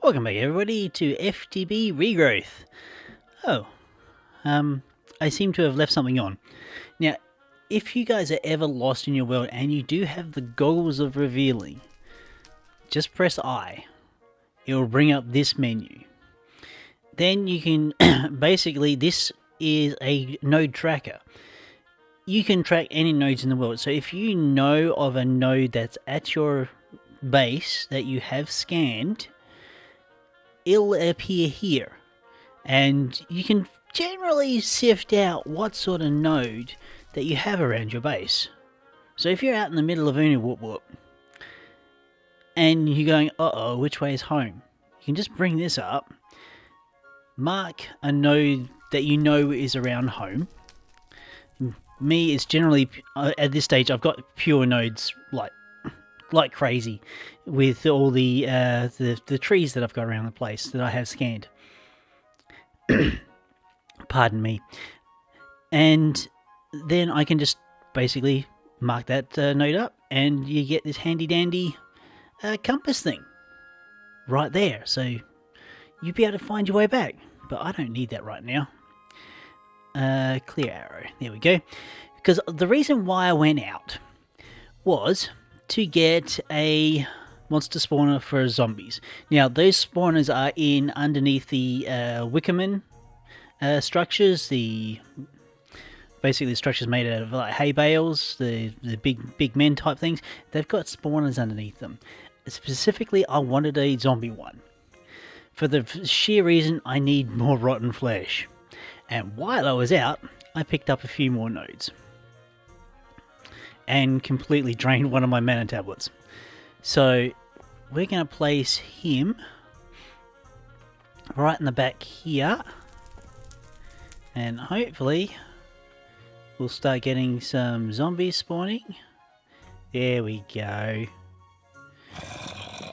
Welcome back everybody to FTB Regrowth. Oh, I seem to have left something on. Now, if you guys are ever lost in your world and you do have the goggles of revealing, just press I. It will bring up this menu. Then you can, basically this is a node tracker. You can track any nodes in the world. So if you know of a node that's at your base that you have scanned, it'll appear here, and you can generally sift out what sort of node that you have around your base. So if you're out in the middle of Whoop and you're going, uh-oh, which way is home? You can just bring this up, mark a node that you know is around home. Me, it's generally, at this stage, I've got pure nodes like crazy with all the trees that I've got around the place that I have scanned. Pardon me. And then I can just basically mark that node up, and you get this handy dandy compass thing right there. So you'll be able to find your way back. But I don't need that right now. Clear arrow. There we go. Because the reason why I went out was to get a monster spawner for zombies. Now, those spawners are in underneath the Wickerman structures, basically the structures made out of like hay bales, the big men type things. They've got spawners underneath them. Specifically, I wanted a zombie one for the sheer reason I need more rotten flesh. And while I was out, I picked up a few more nodes and completely drained one of my mana tablets. So we're going to place him right in the back here, and hopefully we'll start getting some zombies spawning. There we go.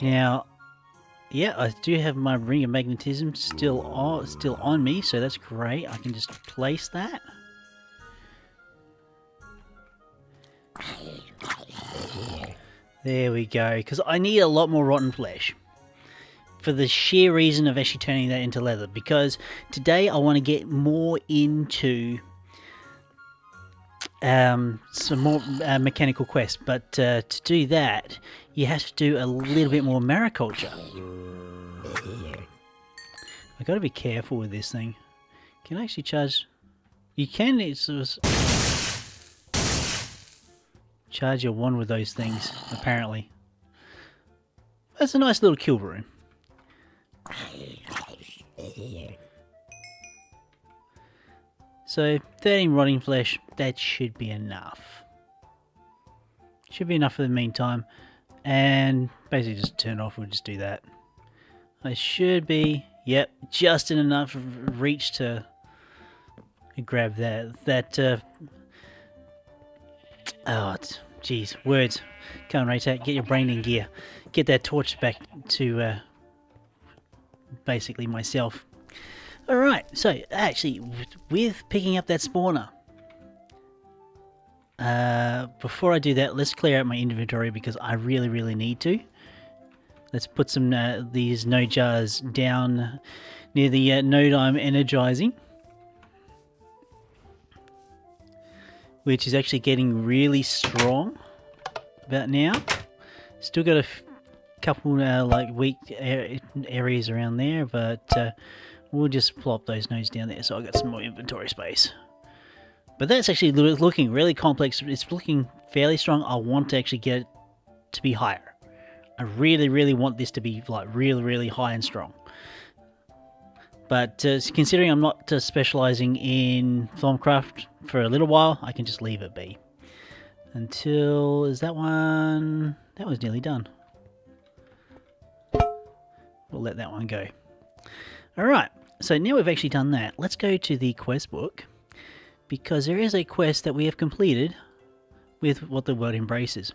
Now, yeah, I do have my ring of magnetism still on me, so that's great. I can just place that. There we go, because I need a lot more rotten flesh for the sheer reason of actually turning that into leather, because today I want to get more into some more mechanical quests, but to do that you have to do a little bit more mariculture. I've got to be careful with this thing. Can I actually charge? You can, charge your wand with those things, apparently. That's a nice little kill room. So, 13 rotting flesh, that should be enough. Should be enough for the meantime. And basically just turn it off, we'll just do that. I should be, yep, just in enough reach to grab that. Oh, jeez, words. Come on, Raetac, get your brain in gear. Get that torch back to basically myself. Alright, so actually, with picking up that spawner, before I do that, let's clear out my inventory because I really need to. Let's put some these node jars down near the node I'm energizing, which is actually getting really strong about now. Still got a couple like weak areas around there, but we'll just plop those nodes down there so I've got some more inventory space. But that's actually looking really complex. It's looking fairly strong. I want to actually get it to be higher. I really want this to be like really high and strong. But considering I'm not specializing in Thaumcraft for a little while, I can just leave it be. Until, is that one? That was nearly done. We'll let that one go. Alright, so now we've actually done that, let's go to the quest book, because there is a quest that we have completed with what the world embraces.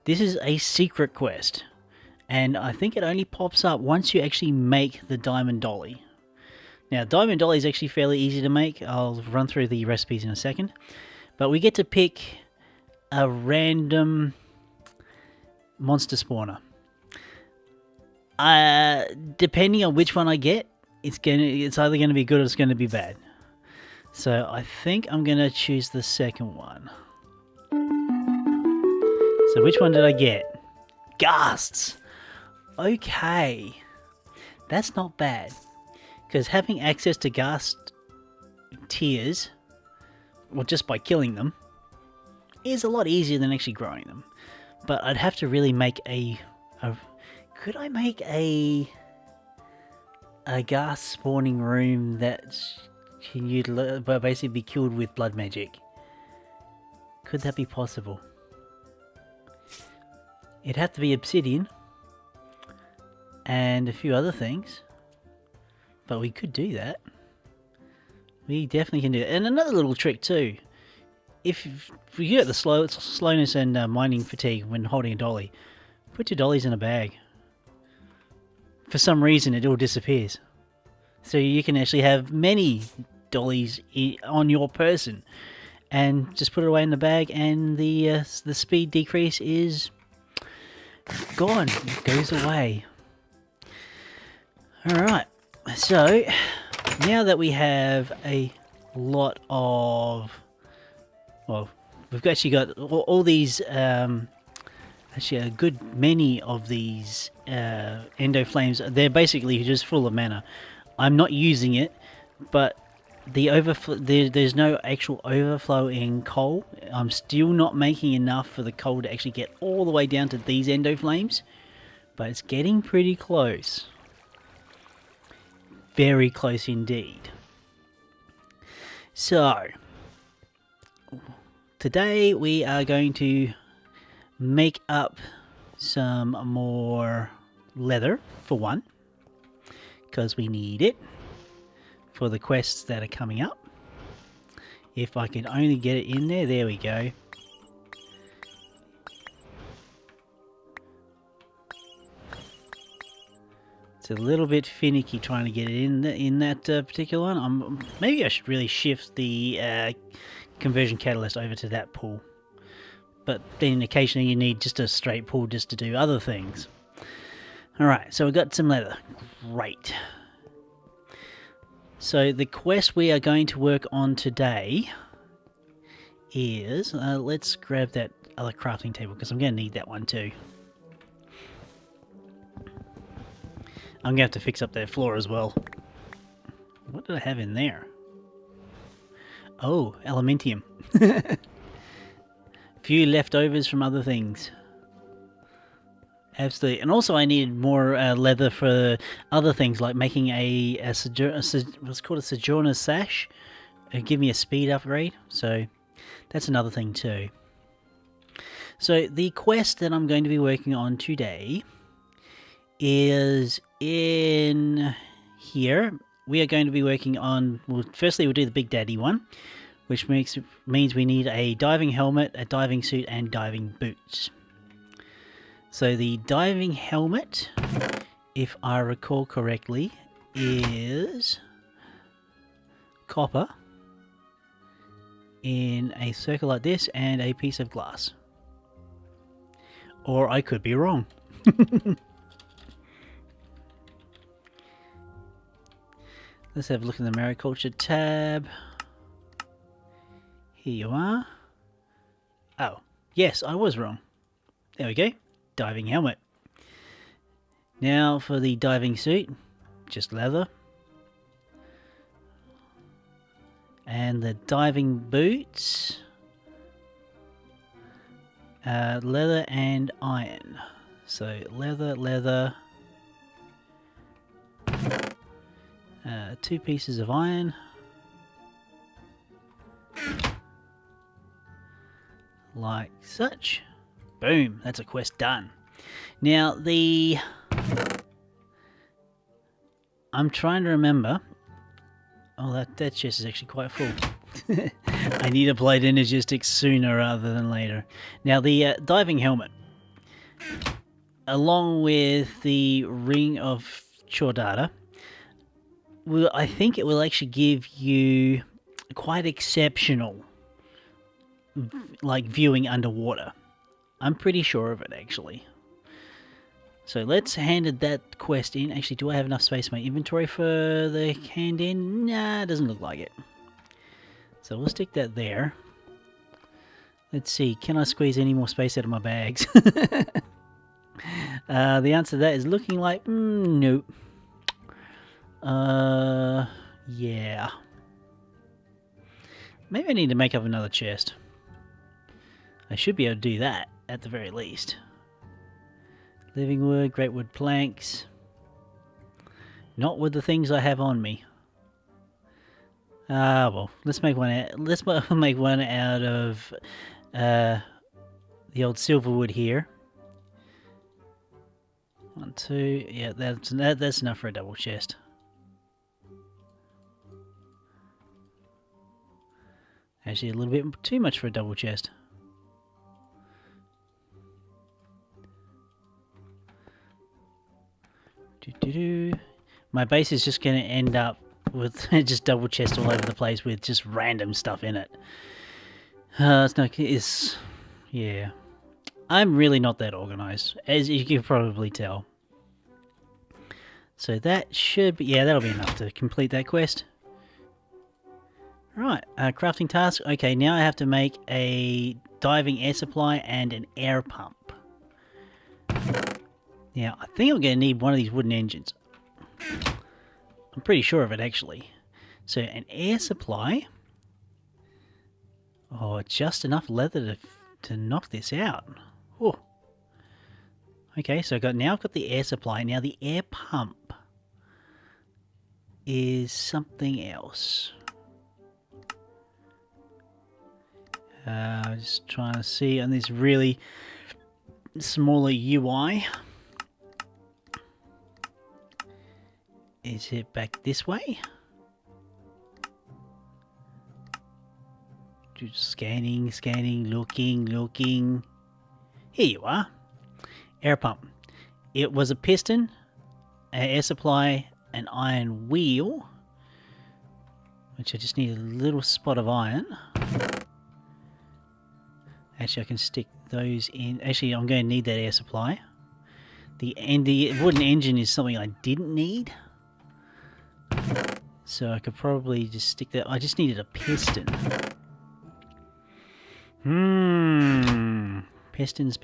This is a secret quest, and I think it only pops up once you actually make the diamond dolly. Now, diamond dolly is actually fairly easy to make. I'll run through the recipes in a second. But we get to pick a random monster spawner. Depending on which one I get, it's either gonna be good or it's gonna be bad. So I think I'm gonna choose the second one. So which one did I get? Ghasts! Okay. That's not bad. Because having access to ghast tiers, or just by killing them, is a lot easier than actually growing them. But I'd have to really make could I make a ghast spawning room that can basically be killed with blood magic? Could that be possible? It'd have to be obsidian and a few other things, but we could do that. We definitely can do it. And another little trick too, if you get the slowness and mining fatigue when holding a dolly, put your dollies in a bag. For some reason it all disappears, so you can actually have many dollies on your person, and just put it away in the bag, and the speed decrease is gone. It goes away. Alright, so now that we have a lot of, well, we've actually got all these, actually a good many of these endo flames. They're basically just full of mana. I'm not using it, but there's no actual overflow in coal. I'm still not making enough for the coal to actually get all the way down to these endo flames, but it's getting pretty close. Very close indeed. So today we are going to make up some more leather, for one, because we need it for the quests that are coming up. If I can only get it in there we go. It's a little bit finicky trying to get it in that particular one. Maybe I should really shift the conversion catalyst over to that pool. But then occasionally you need just a straight pool just to do other things. Alright, so we've got some leather. Great. So the quest we are going to work on today is... let's grab that other crafting table, because I'm going to need that one too. I'm going to have to fix up that floor as well. What did I have in there? Oh, Elementium. Few leftovers from other things. Absolutely. And also I needed more leather for other things, like making what's called a Sojourner's Sash. It'll give me a speed upgrade, so that's another thing too. So the quest that I'm going to be working on today is in here. We are going to be working on, well, firstly we'll do the Big Daddy one, which means we need a diving helmet, a diving suit, and diving boots. So the diving helmet, if I recall correctly, is copper in a circle like this and a piece of glass. Or I could be wrong. Let's have a look in the Mariculture tab. Here you are. Oh, yes, I was wrong. There we go. Diving helmet. Now for the diving suit, just leather. And the diving boots, leather and iron. So leather, 2 pieces of iron. Like such. Boom, that's a quest done. Now I'm trying to remember. Oh, that chest is actually quite full. I need a blade energistic sooner rather than later. Now the diving helmet, along with the ring of Chordata, I think it will actually give you quite exceptional viewing underwater. I'm pretty sure of it, actually. So let's hand that quest in. Actually, do I have enough space in my inventory for the hand in? Nah, it doesn't look like it. So we'll stick that there. Let's see, can I squeeze any more space out of my bags? The answer to that is looking like, nope. Yeah. Maybe I need to make up another chest. I should be able to do that, at the very least. Living wood, great wood planks. Not with the things I have on me. Well, let's make one out. Let's make one out of the old silver wood here. 1, 2. Yeah, that's enough for a double chest. Actually, a little bit too much for a double chest. My base is just going to end up with just double chests all over the place with just random stuff in it. Yeah. I'm really not that organized, as you can probably tell. So that should be, yeah, that'll be enough to complete that quest. Right, crafting task. Okay, now I have to make a diving air supply and an air pump. Now, I think I'm going to need one of these wooden engines. I'm pretty sure of it, actually. So, an air supply. Oh, just enough leather to knock this out. Oh. Okay, so now I've got the air supply. Now, the air pump is something else. Just trying to see on this really smaller UI. Is it back this way? Just scanning, looking. Here you are. Air pump. It was a piston, an air supply, an iron wheel, which I just need a little spot of iron. Actually, I can stick those in. Actually, I'm going to need that air supply. The wooden engine is something I didn't need. So I could probably just stick that. I just needed a piston. Pistons.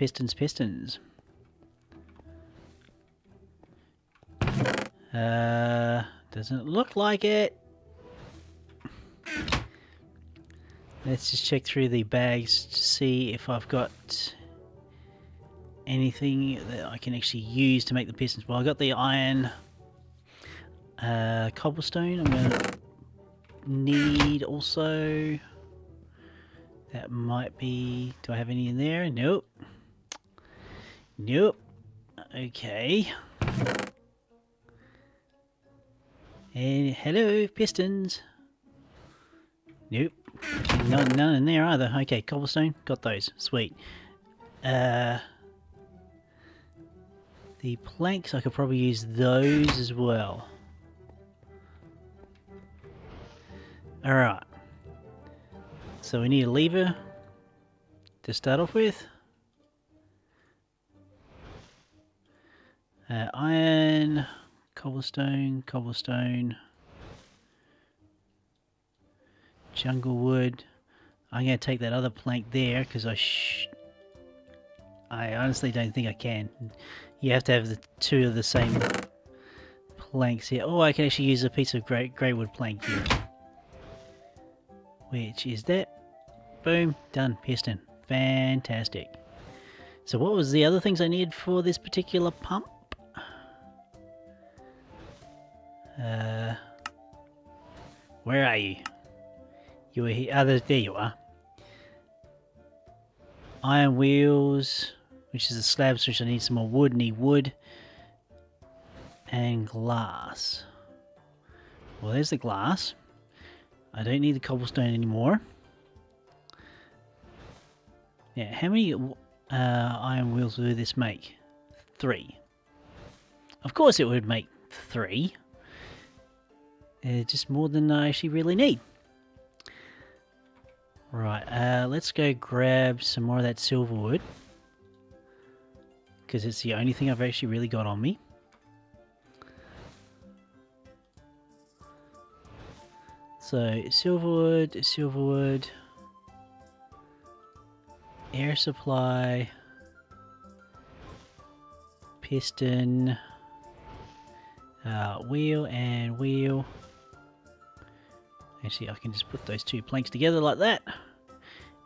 Doesn't look like it. Let's just check through the bags to see if I've got anything that I can actually use to make the pistons. Well, I got the iron, cobblestone. I'm going to need also. That might be. Do I have any in there? Nope. Okay. And hello, pistons. Nope. None in there either. Okay, cobblestone. Got those. Sweet. The planks, I could probably use those as well. Alright. So we need a lever to start off with. Iron, cobblestone, jungle wood. I'm going to take that other plank there because I honestly don't think I can. You have to have the two of the same planks here. Oh, I can actually use a piece of grey wood plank here. Which is that. Boom, done, piston. Fantastic. So what was the other things I needed for this particular pump? Where are you? You were here. There you are. Iron wheels, which is the slabs, which I need some more wood. Need wood. And glass. Well, there's the glass. I don't need the cobblestone anymore. Yeah, how many iron wheels will this make? 3. Of course it would make 3. Just more than I actually really need. Right, let's go grab some more of that silver wood. because it's the only thing I've actually really got on me. So silverwood, air supply, piston, wheel and wheel. Actually, I can just put those two planks together like that.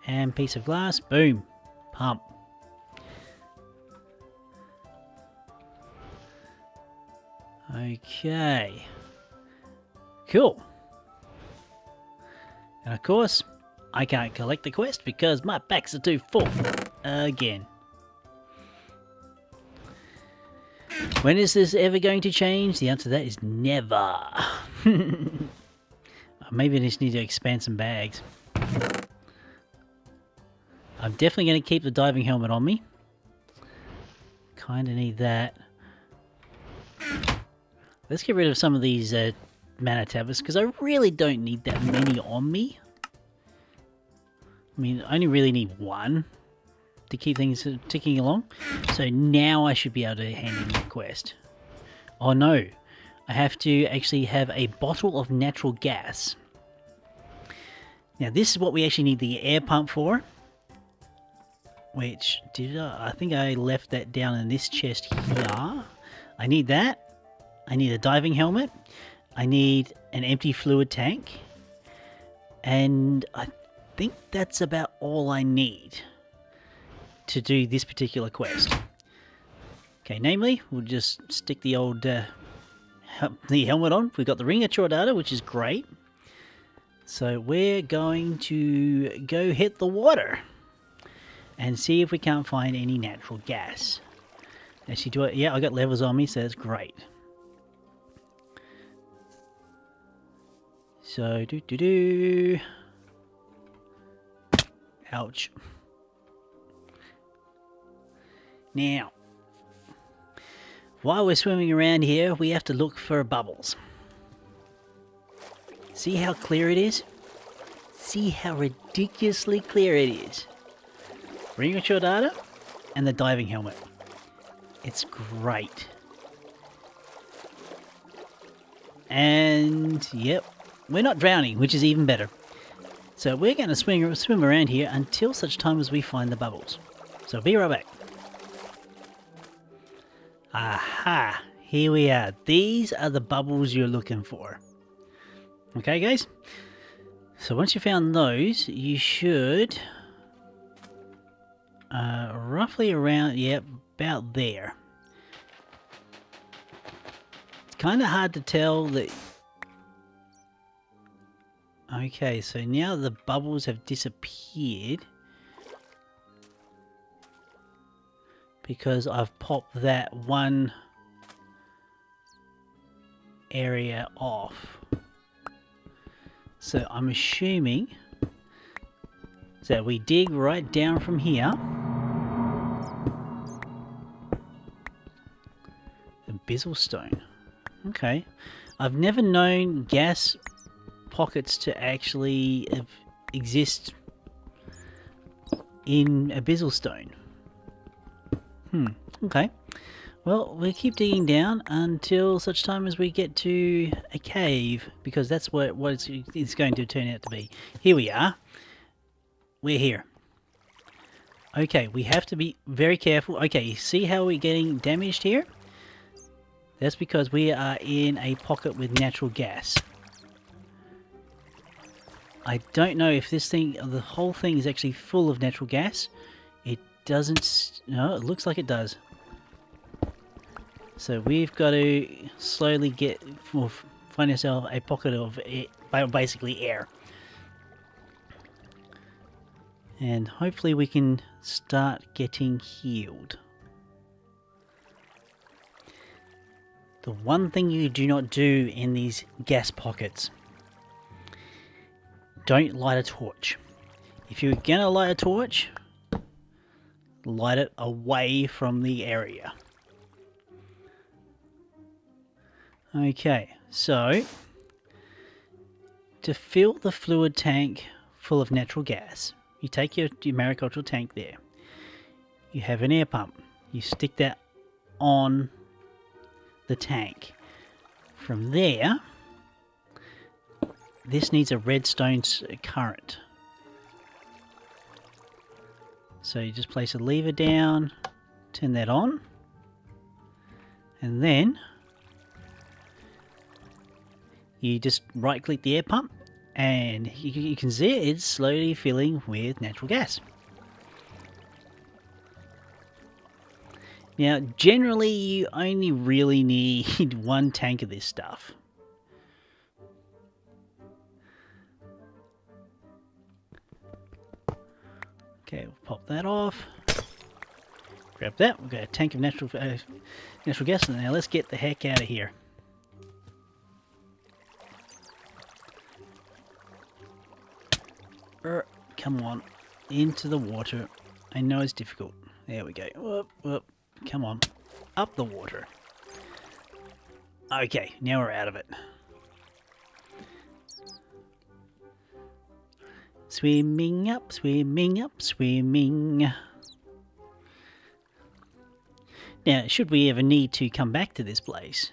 And piece of glass, boom, pump. Okay, cool. And of course, I can't collect the quest because my packs are too full again. When is this ever going to change? The answer to that is never. Maybe I just need to expand some bags. I'm definitely going to keep the diving helmet on me. Kinda need that. Let's get rid of some of these mana tablets because I really don't need that many on me. I mean, I only really need one to keep things ticking along. So now I should be able to hand in the quest. Oh no, I have to actually have a bottle of natural gas. Now this is what we actually need the air pump for. Which, I think I left that down in this chest here. I need that. I need a diving helmet. I need an empty fluid tank. And I think that's about all I need to do this particular quest. Okay, namely, we'll just stick the old the helmet on. We've got the ring of data, which is great. So we're going to go hit the water and see if we can't find any natural gas. Actually, do it. Yeah, I got levels on me, so that's great. So, ouch. Now, while we're swimming around here, we have to look for bubbles. See how clear it is? See how ridiculously clear it is. Ring of data and the diving helmet. It's great. And, yep, we're not drowning, which is even better. So we're going to swim around here until such time as we find the bubbles. So be right back. Aha! Here we are. These are the bubbles you're looking for. Okay, guys? So once you found those, you should... roughly around, yep, about there. It's kind of hard to tell that... Okay, so now the bubbles have disappeared because I've popped that one area off. So I'm assuming that we dig right down from here. The Bizzlestone. Okay. I've never known gas pockets to actually exist in a Bizzlestone. Okay. Well, we'll keep digging down until such time as we get to a cave, because that's what it's going to turn out to be. Here we are. We're here. Okay, we have to be very careful. Okay, you see how we're getting damaged here? That's because we are in a pocket with natural gas. I don't know if this thing, the whole thing is actually full of natural gas. It doesn't, no, it looks like it does. So we've got to slowly find ourselves a pocket of basically air. And hopefully we can start getting healed. The one thing you do not do in these gas pockets, don't light a torch. If you're gonna light a torch, light it away from the area. Okay, so to fill the fluid tank full of natural gas, you take your Mariculture tank there. You have an air pump. You stick that on the tank. From there, this needs a redstone current. So you just place a lever down, turn that on, and then you just right click the air pump, and you can see it's slowly filling with natural gas. Now, generally you only really need one tank of this stuff. Okay, we'll pop that off. Grab that. We've got a tank of natural gas. Now let's get the heck out of here. Come on, into the water. I know it's difficult. There we go. Whoop, whoop. Come on, up the water. Okay, now we're out of it. Swimming up, swimming up, swimming. Now, should we ever need to come back to this place,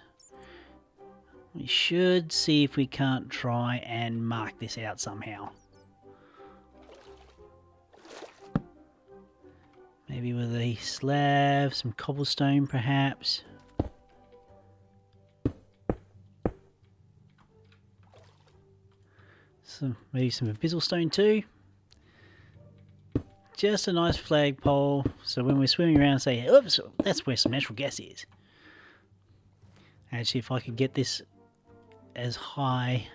we should see if we can't try and mark this out somehow. Maybe with a slab, some cobblestone perhaps. Maybe some abyssal too. Just a nice flagpole, so when we're swimming around say, oops, that's where some natural gas is. Actually, if I could get this as high.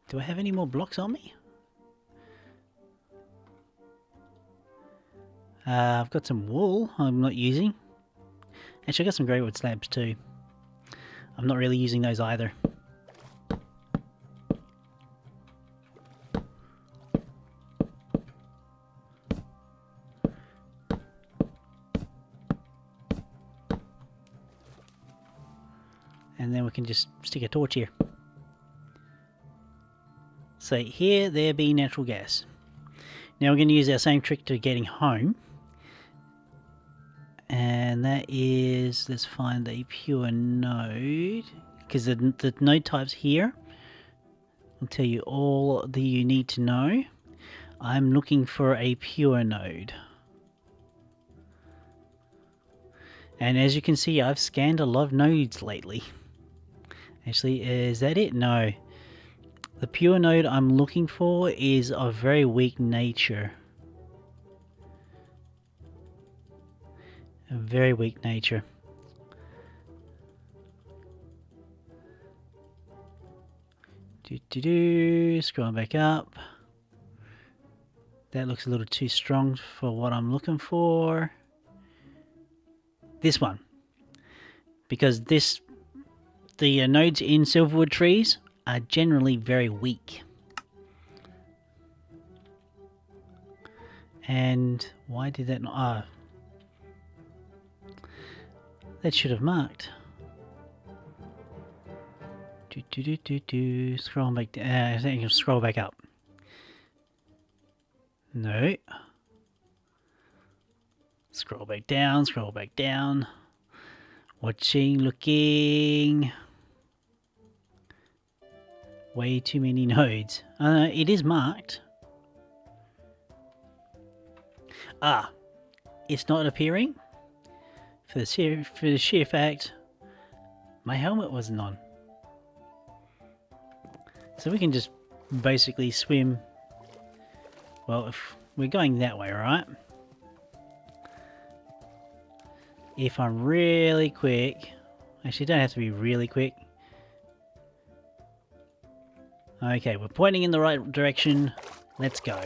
Do I have any more blocks on me? I've got some wool I'm not using. Actually, I've got some grey wood slabs too. I'm not really using those either. And then we can just stick a torch here. So here, there be natural gas. Now we're going to use our same trick to getting home. And that is, let's find a pure node, because the node types here will tell you all that you need to know. I'm looking for a pure node. And as you can see, I've scanned a lot of nodes lately. Actually, is that it? No. The pure node I'm looking for is of very weak nature. A very weak nature. Scrolling back up. That looks a little too strong for what I'm looking for. This one. Because the nodes in silverwood trees are generally very weak. And why did that not... that should have marked. Scroll back down. I think I can scroll back up. No. Scroll back down, scroll back down. Watching, looking. Way too many nodes. It is marked. Ah, it's not appearing. For the sheer fact, my helmet wasn't on. So we can just basically swim. Well, if we're going that way, right? If I'm really quick, actually don't have to be really quick. Okay, we're pointing in the right direction. Let's go.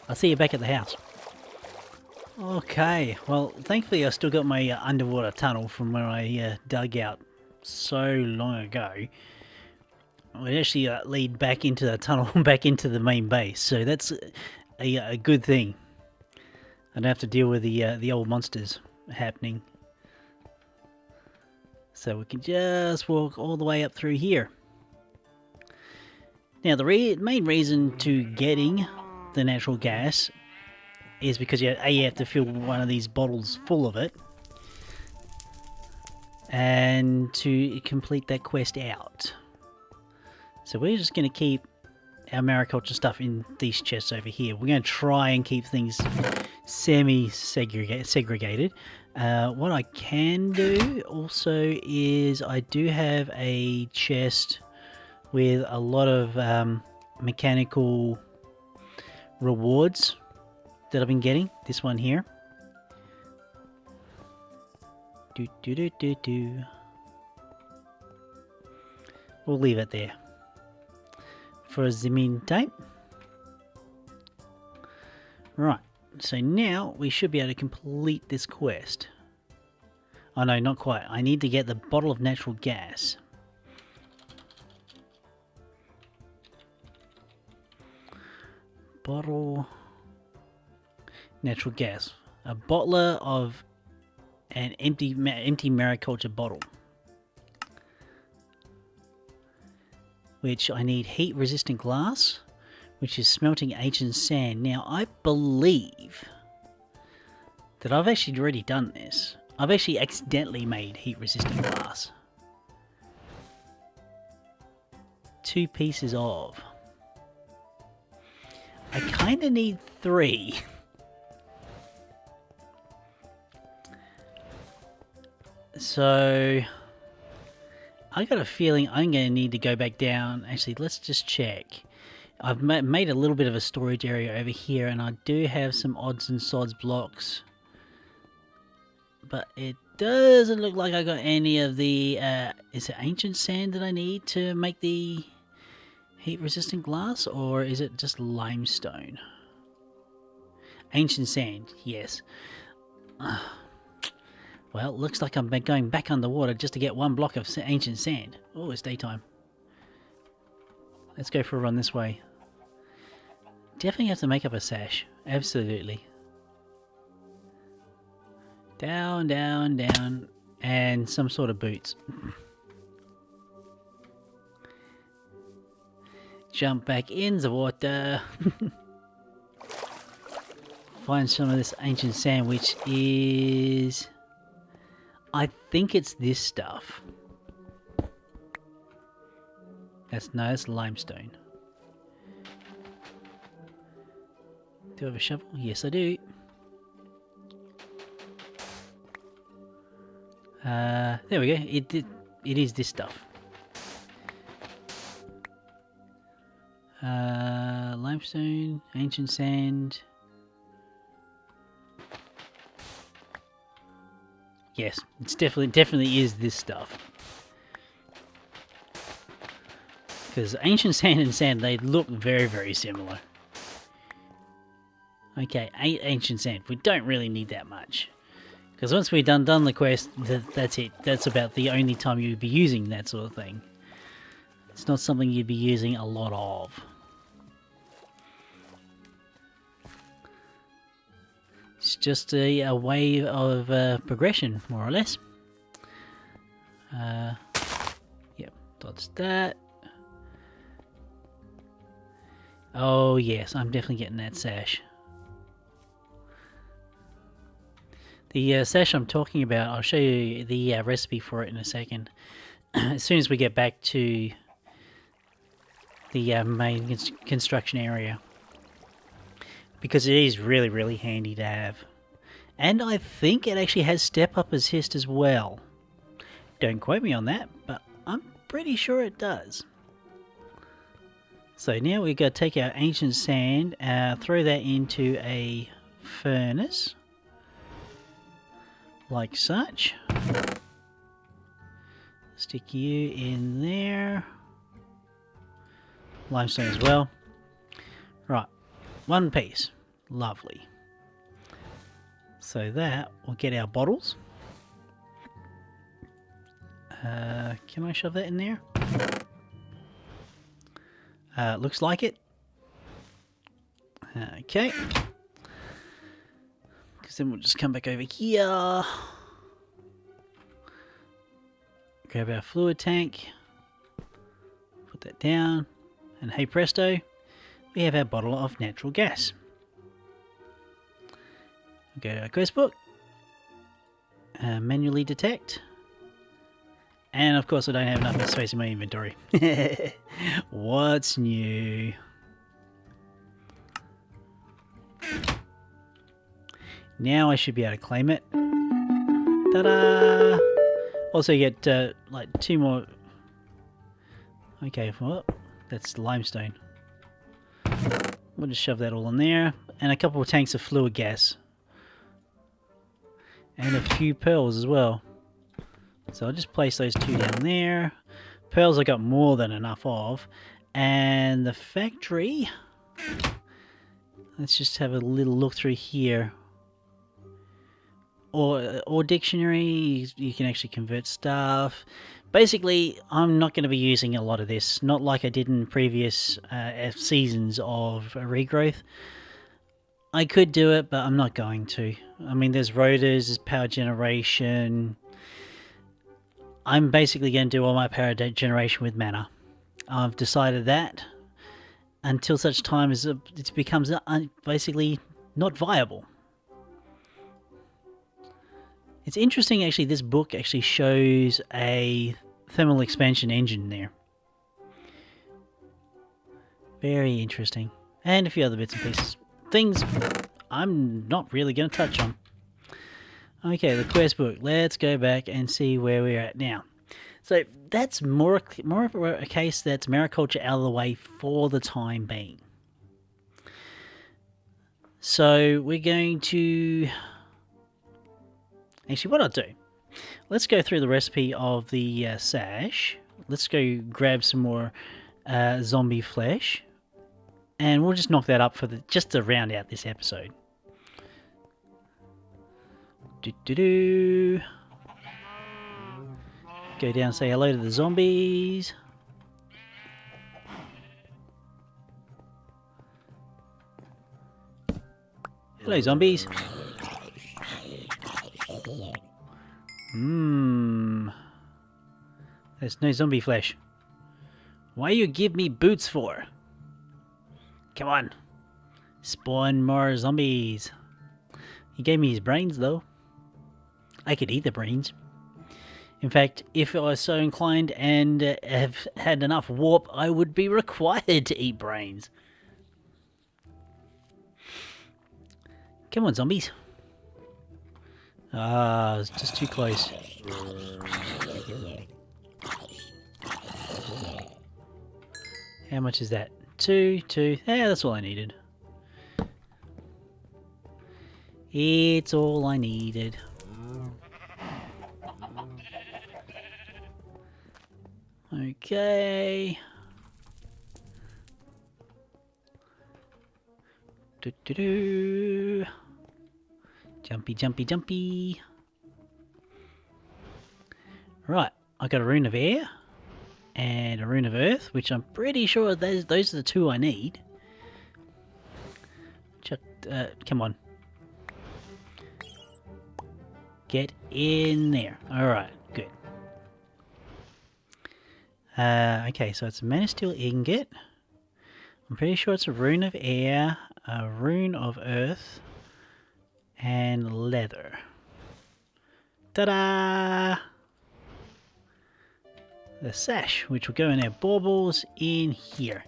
I'll see you back at the house. Okay, well, thankfully I still got my underwater tunnel from where I dug out so long ago. It would actually lead back into the tunnel, back into the main base, so that's a good thing. I don't have to deal with the old monsters happening. So we can just walk all the way up through here. Now the main reason to getting the natural gas is because you have to fill one of these bottles full of it, and to complete that quest out. So we're just going to keep our mariculture stuff in these chests over here. We're going to try and keep things semi-segregated. What I can do also is I do have a chest with a lot of mechanical rewards that I've been getting. This one here. We'll leave it there for the meantime. Right, so now we should be able to complete this quest. Oh no, not quite. I need to get the bottle of natural gas. Bottle natural gas. A bottler of an empty mariculture bottle. Which I need heat resistant glass, which is smelting ancient sand. Now I believe that I've actually already done this. I've actually accidentally made heat resistant glass. 2 pieces of. I kind of need 3. So I got a feeling I'm going to need to go back down. Actually, let's just check. I've made a little bit of a storage area over here, and I do have some odds and sods blocks. But it doesn't look like I got any of the... is it ancient sand that I need to make the heat resistant glass? Or is it just limestone? Ancient sand, yes. Well, looks like I'm going back underwater just to get 1 block of ancient sand. Oh, it's daytime. Let's go for a run this way. Definitely have to make up a sash. Absolutely. Down, down, down. And some sort of boots. Jump back in the water. Find some of this ancient sand, which is... I think it's this stuff. That's limestone. Do I have a shovel? Yes, I do. There we go. It is this stuff. Limestone, ancient sand. Yes, it's definitely is this stuff. Because ancient sand and sand, they look very, very similar. Okay, ancient sand. We don't really need that much. Because once we've done the quest, that's it. That's about the only time you'd be using that sort of thing. It's not something you'd be using a lot of. It's just a way of progression, more or less. Yep, dodge that. Oh yes, I'm definitely getting that sash. The sash I'm talking about, I'll show you the recipe for it in a second. As soon as we get back to the main construction area. Because it is really, really handy to have. And I think it actually has step up assist as well. Don't quote me on that, but I'm pretty sure it does. So now we've got to take our ancient sand, throw that into a furnace. Like such. Stick you in there. Limestone as well. Right. 1 piece. Lovely. So that will get our bottles. Can I shove that in there? Looks like it. Okay. Because then we'll just come back over here. Grab our fluid tank. Put that down. And hey presto, we have our bottle of natural gas. Go to our quest book. Manually detect. And of course I don't have enough space in my inventory. What's new? Now I should be able to claim it. Ta-da! Also get like 2 more... Okay, well, that's limestone. We'll just shove that all in there. And a couple of tanks of fluid gas. And a few pearls as well. So I'll just place those 2 down there. Pearls I got more than enough of. And the factory... Let's just have a little look through here. Or dictionary, you can actually convert stuff. Basically, I'm not going to be using a lot of this. Not like I did in previous seasons of Regrowth. I could do it, but I'm not going to. I mean, there's rotors, there's power generation. I'm basically going to do all my power generation with mana. I've decided that until such time as it becomes basically not viable. It's interesting, actually, this book actually shows a thermal expansion engine there. Very interesting. And a few other bits and pieces. Things I'm not really going to touch on. Okay, the quest book. Let's go back and see where we're at now. So that's more of a case that's Mariculture out of the way for the time being. So we're going to... Actually, what I'll do, let's go through the recipe of the sash. Let's go grab some more zombie flesh. And we'll just knock that up for just to round out this episode. Go down and say hello to the zombies. Hello, zombies. There's no zombie flesh. Why you give me boots for? Come on. Spawn more zombies. He gave me his brains, though. I could eat the brains. In fact, if I was so inclined and have had enough warp, I would be required to eat brains. Come on, zombies. Ah, it's just too close. How much is that? 2. Yeah, that's all I needed. It's all I needed. Okay. Jumpy, jumpy, jumpy. Right, I got a rune of air and a rune of earth, which I'm pretty sure those are the 2 I need. Come on. Get in there. Alright, good. Okay, so it's a mana steel ingot. I'm pretty sure it's a rune of air, a rune of earth, and leather. Ta-da! The sash, which will go in our baubles in here.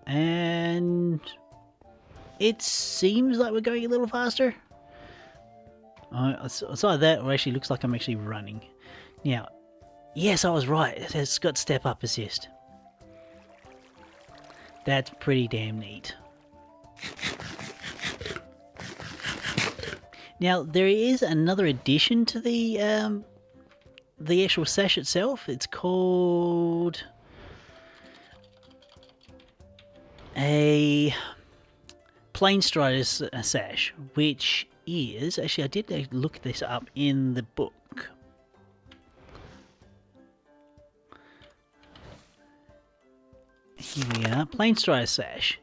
And it seems like we're going a little faster. It's either that or actually looks like I'm actually running. Now, yes, I was right. It's got step up assist. That's pretty damn neat. Now, there is another addition to the actual sash itself. It's called a Plain Strider sash, which is... Actually, I did look this up in the book. Here we are. Plain Strider sash.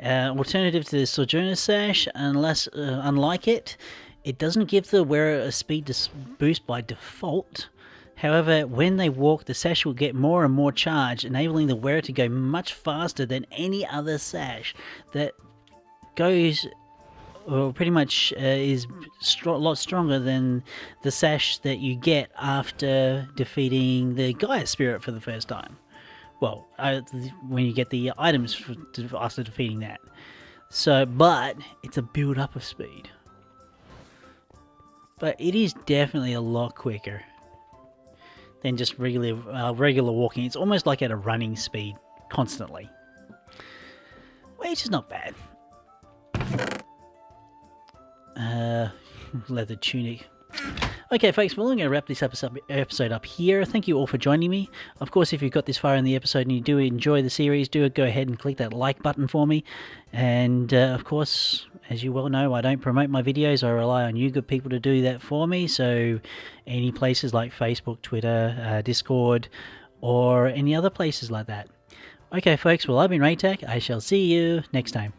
Alternative to the Sojourner sash, unless unlike it, it doesn't give the wearer a speed boost by default. However, when they walk, the sash will get more and more charge, enabling the wearer to go much faster than any other sash that goes, well, pretty much is a lot stronger than the sash that you get after defeating the Gaia Spirit for the first time. Well, when you get the items after defeating that. So, but it's a build up of speed. But it is definitely a lot quicker than just regular walking. It's almost like at a running speed constantly, which is not bad. Leather tunic. Okay, folks, well, I'm going to wrap this episode up here. Thank you all for joining me. Of course, if you've got this far in the episode and you do enjoy the series, do go ahead and click that like button for me. And, of course, as you well know, I don't promote my videos. I rely on you good people to do that for me. So any places like Facebook, Twitter, Discord, or any other places like that. Okay, folks, well, I've been Raetac. I shall see you next time.